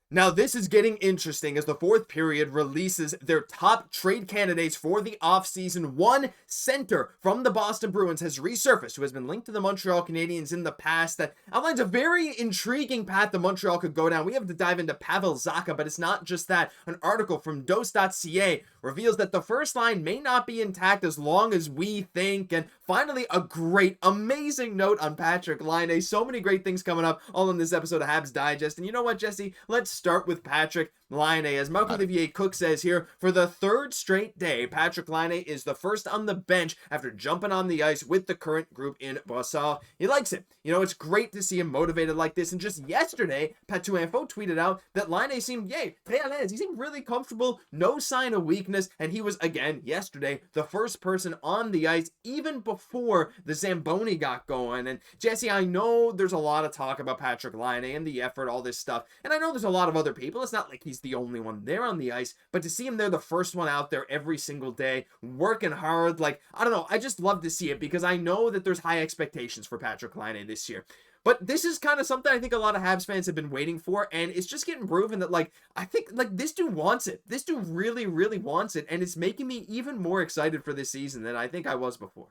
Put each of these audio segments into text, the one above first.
Now, this is getting interesting as the fourth period releases their top trade candidates for the offseason. One center from the Boston Bruins has resurfaced, who has been linked to the Montreal Canadiens in the past, that outlines a very intriguing path that Montreal could go down. We have to dive into Pavel Zacha, but it's not just that. An article from Dose.ca reveals that the first line may not be intact as long as we think. And finally, a great, amazing note on Patrik Laine. So many great things coming up all in this episode of Habs Digest. And you know what, Jesse? Let's start with Patrik Laine. As Marc-Olivier Cook says here, for the third straight day, Patrik Laine is the first on the bench after jumping on the ice with the current group in Brossard. He likes it. You know, it's great to see him motivated like this. And just yesterday, Patu Info tweeted out that Laine seemed, très à l'aise. He seemed really comfortable, no sign of weakness, and he was, again, yesterday, the first person on the ice, even before the Zamboni got going. And Jesse, I know there's a lot of talk about Patrik Laine and the effort, all this stuff, and I know there's a lot of other people. It's not like he's the only one there on the ice, but to see him there, the first one out there every single day, working hard, like, I don't know, I just love to see it because I know that there's high expectations for Patrik Laine this year. But this is kind of something I think a lot of Habs fans have been waiting for, and it's just getting proven that, like, I think, like, this dude wants it. This dude really, really wants it, and it's making me even more excited for this season than I think I was before.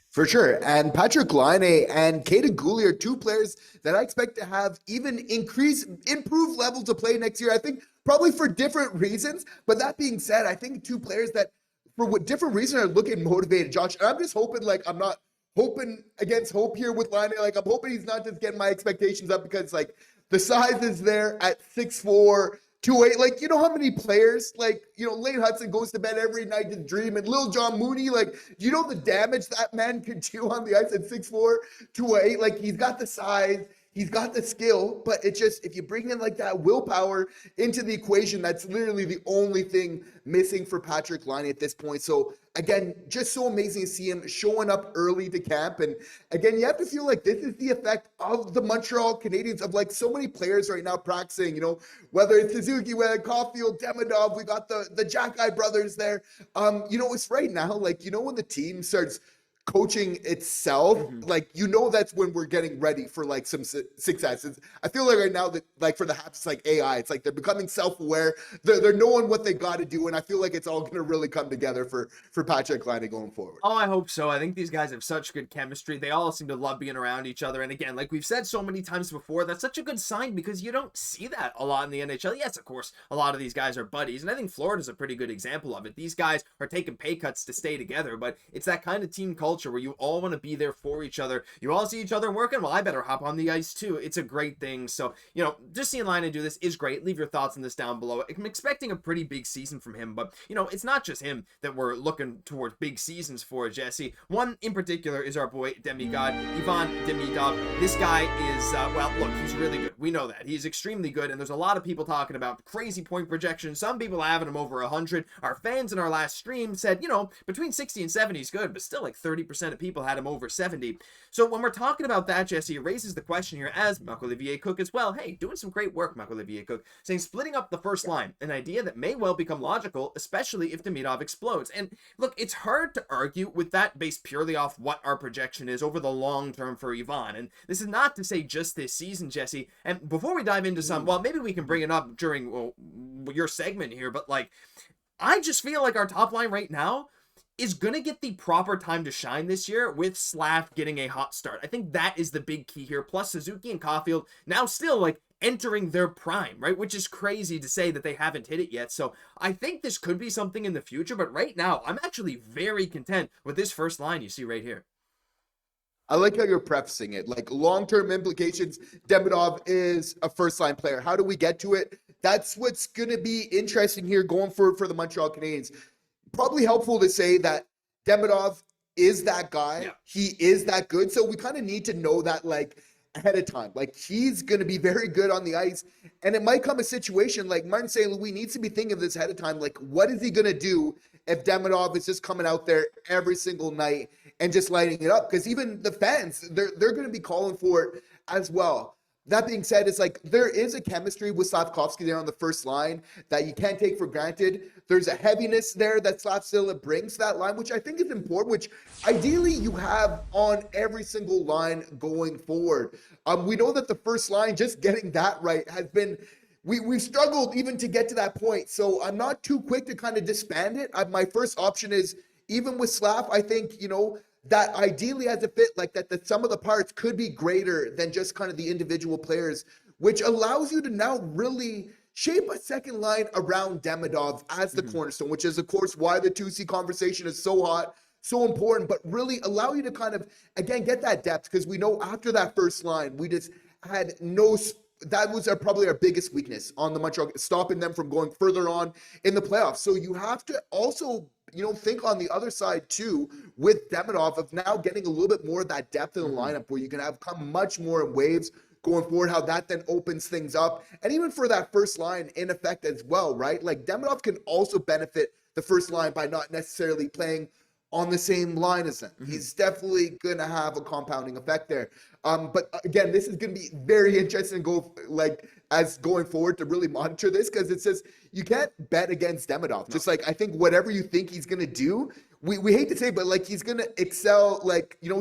For sure. And Patrik Laine and Cayden Guhle are two players that I expect to have even improved levels of play next year. I think probably for different reasons. But that being said, I think two players that for what different reasons are looking motivated, Josh. And I'm just hoping, like, I'm not hoping against hope here with Laine. Like, I'm hoping he's not just getting my expectations up because, like, the size is there at 6'4", 2'8". Like, you know how many players, like, you know, Lane Hutson goes to bed every night to dream, and Lil John Mooney, like, do you know the damage that man could do on the ice at 6'4", 2'8"? Like, he's got the size, he's got the skill, but it just, if you bring in like that willpower into the equation, that's literally the only thing missing for Patrik Laine at this point. So again, just so amazing to see him showing up early to camp. And again, you have to feel like this is the effect of the Montreal Canadiens, of like so many players right now practicing, you know, whether it's Suzuki, whether Caufield, Demidov, we got the Xhekaj brothers there. You know, it's right now, like, you know, when the team starts coaching itself, like, you know, that's when we're getting ready for like some successes. I feel like right now that, like, for the Habs, it's like AI. It's like they're becoming self-aware. They're knowing what they got to do, and I feel like it's all going to really come together for Patrik Laine going forward. Oh, I hope so. I think these guys have such good chemistry. They all seem to love being around each other. And again, like we've said so many times before, that's such a good sign because you don't see that a lot in the NHL. Yes, of course, a lot of these guys are buddies, and I think Florida's a pretty good example of it. These guys are taking pay cuts to stay together, but it's that kind of team culture where you all want to be there for each other. You all see each other working. Well, I better hop on the ice too. It's a great thing. So, you know, just seeing Laine do this is great. Leave your thoughts on this down below. I'm expecting a pretty big season from him, but, you know, it's not just him that we're looking towards big seasons for, Jesse. One in particular is our boy demigod, Ivan Demidov. This guy is, well, look, he's really good. We know that. He's extremely good, and there's a lot of people talking about crazy point projections. Some people having him over 100. Our fans in our last stream said, you know, between 60 and 70 is good, but still like 30% of people had him over 70. So when we're talking about that, Jesse, it raises the question here, as Marc-Olivier Cook as well. Hey, doing some great work, Marc-Olivier Cook, saying splitting up the first line, an idea that may well become logical, especially if Demidov explodes. And look, it's hard to argue with that based purely off what our projection is over the long term for Ivan. And this is not to say just this season, Jesse. And before we dive into some, well, maybe we can bring it up during your segment here, but like, I just feel like our top line right now is going to get the proper time to shine this year with Slav getting a hot start. I think that is the big key here. Plus Suzuki and Caufield now still like entering their prime, right? Which is crazy to say that they haven't hit it yet. So I think this could be something in the future, but right now I'm actually very content with this first line you see right here. I like how you're prefacing it. Like, long-term implications, Demidov is a first-line player. How do we get to it? That's what's going to be interesting here going for the Montreal Canadiens. Probably helpful to say that Demidov is that guy. Yeah. He is that good. So we kind of need to know that, like, ahead of time. Like, he's going to be very good on the ice. And it might come a situation like Martin St. Louis needs to be thinking of this ahead of time. Like, what is he going to do if Demidov is just coming out there every single night and just lighting it up? Because even the fans, they're going to be calling for it as well. That being said, it's like there is a chemistry with Slafkovsky there on the first line that you can't take for granted. There's a heaviness there that Slav still brings to that line, which I think is important, which ideally you have on every single line going forward. We know that the first line, just getting that right, has been we've struggled even to get to that point. So I'm not too quick to kind of disband it. My first option is, even with Slav, I think, that ideally as a fit, like that the sum of the parts could be greater than just kind of the individual players, which allows you to now really shape a second line around Demidov as the cornerstone, which is, of course, why the 2C conversation is so hot, so important, but really allow you to kind of, again, get that depth, because we know after that first line, we just had that was probably our biggest weakness on the Montreal, stopping them from going further on in the playoffs. So you have to also, think on the other side too, with Demidov, of now getting a little bit more of that depth in the lineup where you can have come much more in waves going forward, how that then opens things up. And even for that first line in effect as well, right? Like Demidov can also benefit the first line by not necessarily playing on the same line as them. He's definitely going to have a compounding effect there. But again, this is going to be very interesting going forward to really monitor this, because it says you can't bet against Demidov. No. Just like, I think whatever you think he's going to do, we hate to say, but like he's going to excel,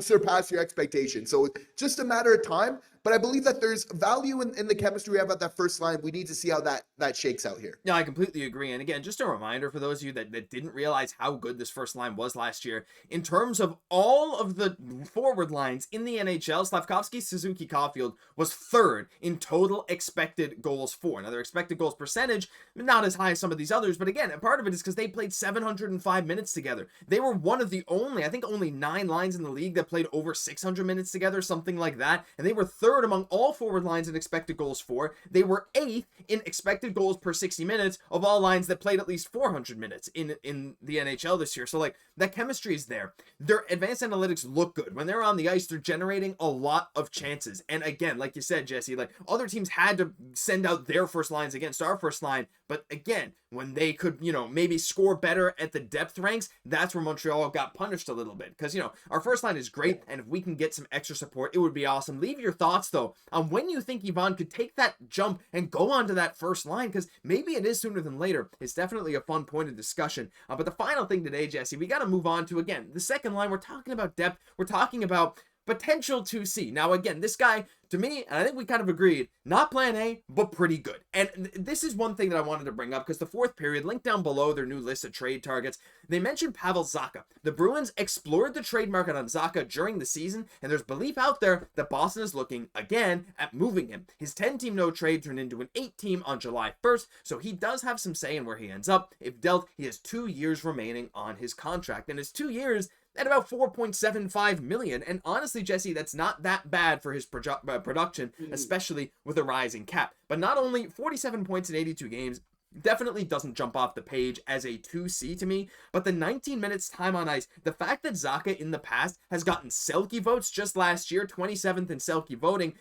surpass your expectations. So it's just a matter of time. But I believe that there's value in the chemistry we have at that first line. We need to see how that shakes out here. Yeah, I completely agree. And again, just a reminder for those of you that didn't realize how good this first line was last year, in terms of all of the forward lines in the NHL, Slafkovsky, Suzuki, Caufield was third in total expected goals for. Now, their expected goals percentage, not as high as some of these others, but again, part of it is because they played 705 minutes together. They were one of the only 9 lines in the league that played over 600 minutes together, something like that. And they were third among all forward lines in expected goals for. They were 8th in expected goals per 60 minutes of all lines that played at least 400 minutes in the NHL this year. So like, that chemistry is there. Their advanced analytics look good. When they're on the ice, they're generating a lot of chances. And again, like you said, Jesse, like other teams had to send out their first lines against our first line. But again, when they could, maybe score better at the depth ranks, that's where Montreal got punished a little bit. Because, our first line is great, and if we can get some extra support, it would be awesome. Leave your thoughts, though, on when you think Yvonne could take that jump and go onto that first line, because maybe it is sooner than later. It's definitely a fun point of discussion. But the final thing today, Jesse, we got to move on to, again, the second line. We're talking about depth. We're talking about potential 2C. Now, again, this guy, to me, and I think we kind of agreed, not plan A, but pretty good. And this is one thing that I wanted to bring up, because the fourth period, linked down below their new list of trade targets, they mentioned Pavel Zacha. The Bruins explored the trade market on Zacha during the season, and there's belief out there that Boston is looking, again, at moving him. His 10-team no trade turned into an 8-team on July 1st, so he does have some say in where he ends up. If dealt, he has 2 years remaining on his contract, and his 2 years at about $4.75 million. And honestly, Jesse, that's not that bad for his production, especially with a rising cap. But not only 47 points in 82 games, definitely doesn't jump off the page as a 2C to me, but the 19 minutes time on ice, the fact that Zacha in the past has gotten Selke votes just last year, 27th in Selke voting.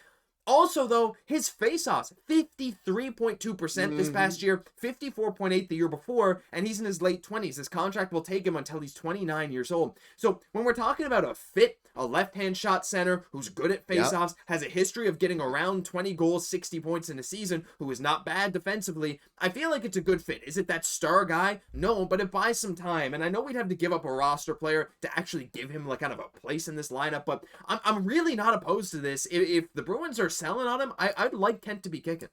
Also, though, his faceoffs, 53.2% this past year, 54.8% the year before, and he's in his late 20s. His contract will take him until he's 29 years old. So when we're talking about a fit, a left-hand shot center who's good at faceoffs, has a history of getting around 20 goals, 60 points in a season, who is not bad defensively, I feel like it's a good fit. Is it that star guy? No, but it buys some time. And I know we'd have to give up a roster player to actually give him like kind of a place in this lineup, but I'm really not opposed to this. If the Bruins are selling on him, I'd like Kent to be kicking.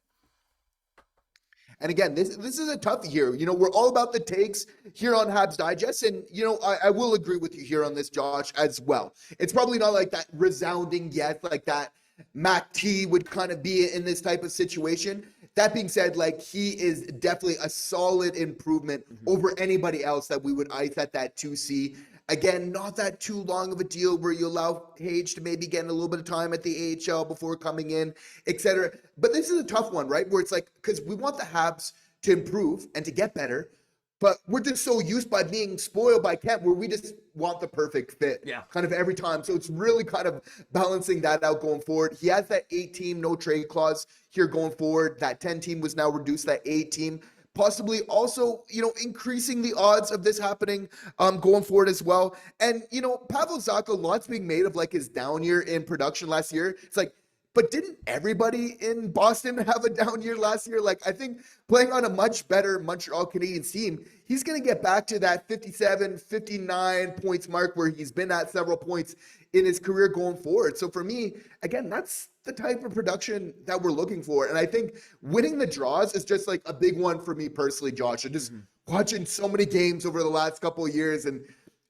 And again, this is a tough year. We're all about the takes here on Habs Digest. And, I will agree with you here on this, Josh, as well. It's probably not like that resounding yes, like that Mac T would kind of be in this type of situation. That being said, like, he is definitely a solid improvement over anybody else that we would ice at that 2C. Again, not that too long of a deal where you allow Page to maybe get a little bit of time at the AHL before coming in, etc. But this is a tough one, right? Where it's like, because we want the Habs to improve and to get better, but we're just so used by being spoiled by Kent where we just want the perfect fit kind of every time. So it's really kind of balancing that out going forward. He has that 8-team no trade clause here going forward. That 10-team was now reduced to that 8-team. Possibly also, increasing the odds of this happening going forward as well. And, Pavel Zacha, lots being made of like his down year in production last year. It's like, but didn't everybody in Boston have a down year last year? Like, I think playing on a much better Montreal Canadiens team, he's going to get back to that 57, 59 points mark where he's been at several points in his career going forward. So for me, again, that's the type of production that we're looking for. And I think winning the draws is just like a big one for me personally, Josh. And just watching so many games over the last couple of years, and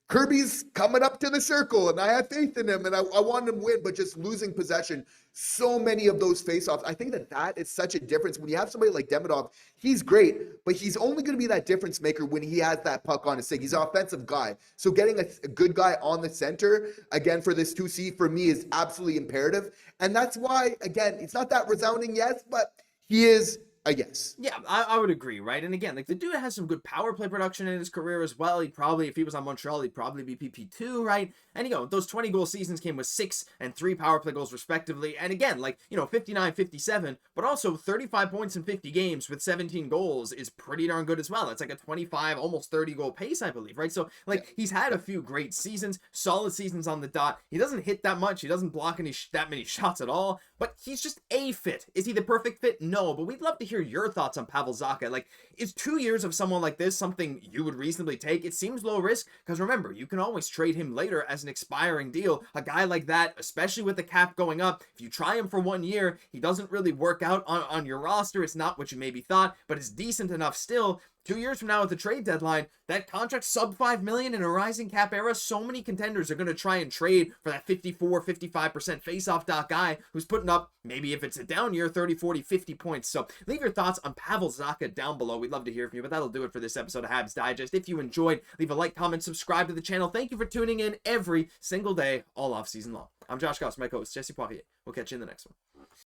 Kirby's coming up to the circle, and I have faith in him, and I want him to win, but just losing possession. So many of those faceoffs. I think that is such a difference. When you have somebody like Demidov, he's great, but he's only going to be that difference maker when he has that puck on his stick. He's an offensive guy. So getting a good guy on the center, again, for this 2C, for me, is absolutely imperative. And that's why, again, it's not that resounding yes, but he is a yes. Yeah, I would agree, right? And again, like, the dude has some good power play production in his career as well. He'd probably, if he was on Montreal, he'd probably be PP2, right? And, you know, those 20-goal seasons came with 6 and 3 power play goals respectively. And again, like, you know, 59, 57, but also 35 points in 50 games with 17 goals is pretty darn good as well. It's like a 25, almost 30-goal pace, I believe, right? So, like, he's had a few great seasons, solid seasons on the dot. He doesn't hit that much. He doesn't block that many shots at all, but he's just a fit. Is he the perfect fit? No, but we'd love to hear your thoughts on Pavel Zacha. Like, is 2 years of someone like this something you would reasonably take? It seems low risk, because remember, you can always trade him later as an expiring deal. A guy like that, especially with the cap going up, if you try him for 1 year, he doesn't really work out on your roster. It's not what you maybe thought, but it's decent enough still. 2 years from now at the trade deadline, that contract sub $5 million in a rising cap era, so many contenders are going to try and trade for that 54, 55% face-off dot guy who's putting up, maybe if it's a down year, 30, 40, 50 points. So leave your thoughts on Pavel Zacha down below. We'd love to hear from you, but that'll do it for this episode of Habs Digest. If you enjoyed, leave a like, comment, subscribe to the channel. Thank you for tuning in every single day, all off season long. I'm Josh Gosse, my co-host, Jesse Poirier. We'll catch you in the next one.